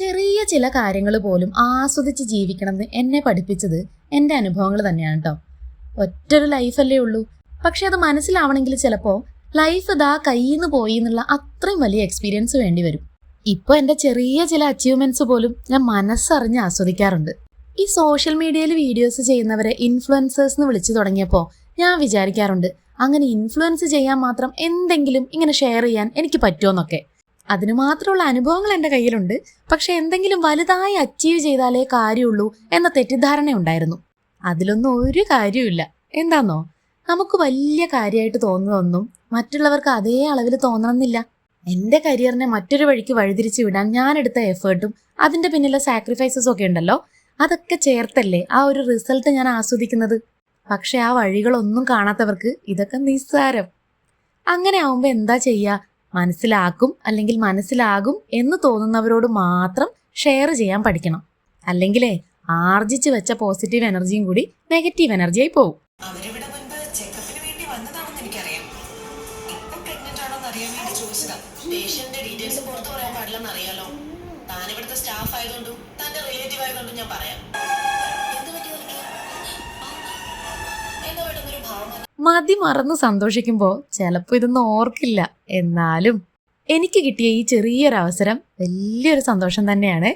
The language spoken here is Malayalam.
ചെറിയ ചില കാര്യങ്ങൾ പോലും ആസ്വദിച്ച് ജീവിക്കണമെന്ന് എന്നെ പഠിപ്പിച്ചത് എൻ്റെ അനുഭവങ്ങൾ തന്നെയാണ് കേട്ടോ. ഒറ്റൊരു ലൈഫല്ലേ ഉള്ളൂ. പക്ഷെ അത് മനസ്സിലാവണമെങ്കിൽ ചിലപ്പോൾ ലൈഫ് ഇതാ കയ്യിൽ നിന്ന് പോയി എന്നുള്ള അത്രയും വലിയ എക്സ്പീരിയൻസ് വേണ്ടി വരും. ഇപ്പോൾ എൻ്റെ ചെറിയ ചില അച്ചീവ്മെൻറ്റ്സ് പോലും ഞാൻ മനസ്സറിഞ്ഞ് ആസ്വദിക്കാറുണ്ട്. ഈ സോഷ്യൽ മീഡിയയിൽ വീഡിയോസ് ചെയ്യുന്നവരെ ഇൻഫ്ലുവൻസേഴ്സ് എന്ന് വിളിച്ചു തുടങ്ങിയപ്പോൾ ഞാൻ വിചാരിക്കാറുണ്ട്, അങ്ങനെ ഇൻഫ്ലുവൻസ് ചെയ്യാൻ മാത്രം എന്തെങ്കിലും ഇങ്ങനെ ഷെയർ ചെയ്യാൻ എനിക്ക് പറ്റുമോന്നൊക്കെ. അതിന് മാത്രമുള്ള അനുഭവങ്ങൾ എൻ്റെ കയ്യിലുണ്ട്. പക്ഷെ എന്തെങ്കിലും വലുതായി അച്ചീവ് ചെയ്താലേ കാര്യമുള്ളൂ എന്ന തെറ്റിദ്ധാരണ ഉണ്ടായിരുന്നു. അതിലൊന്നും ഒരു കാര്യമില്ല. എന്താന്നോ, നമുക്ക് വലിയ കാര്യമായിട്ട് തോന്നുന്നതൊന്നും മറ്റുള്ളവർക്ക് അതേ അളവിൽ തോന്നണമെന്നില്ല. എൻ്റെ കരിയറിനെ മറ്റൊരു വഴിക്ക് വഴിതിരിച്ചു വിടാൻ ഞാൻ എടുത്ത എഫേർട്ടും അതിൻ്റെ പിന്നിലെ സാക്രിഫൈസസും ഒക്കെ ഉണ്ടല്ലോ, അതൊക്കെ ചേർത്തല്ലേ ആ ഒരു റിസൾട്ട് ഞാൻ ആസ്വദിക്കുന്നത്. പക്ഷെ ആ വഴികളൊന്നും കാണാത്തവർക്ക് ഇതൊക്കെ നിസ്സാരം. അങ്ങനെ ആവുമ്പോൾ എന്താ ചെയ്യുക? മനസ്സിലാക്കും അല്ലെങ്കിൽ മനസ്സിലാകും എന്ന് തോന്നുന്നവരോട് മാത്രം ഷെയർ ചെയ്യാൻ പഠിക്കണം. അല്ലെങ്കിലേ ആർജിച്ച് വെച്ച പോസിറ്റീവ് എനർജിയും കൂടി നെഗറ്റീവ് എനർജിയായി പോകും. മതി മറന്ന് സന്തോഷിക്കുമ്പോൾ ചിലപ്പോൾ ഇതൊന്നും ഓർക്കില്ല. എന്നാലും എനിക്ക് കിട്ടിയ ഈ ചെറിയൊരവസരം വലിയൊരു സന്തോഷം തന്നെയാണ്.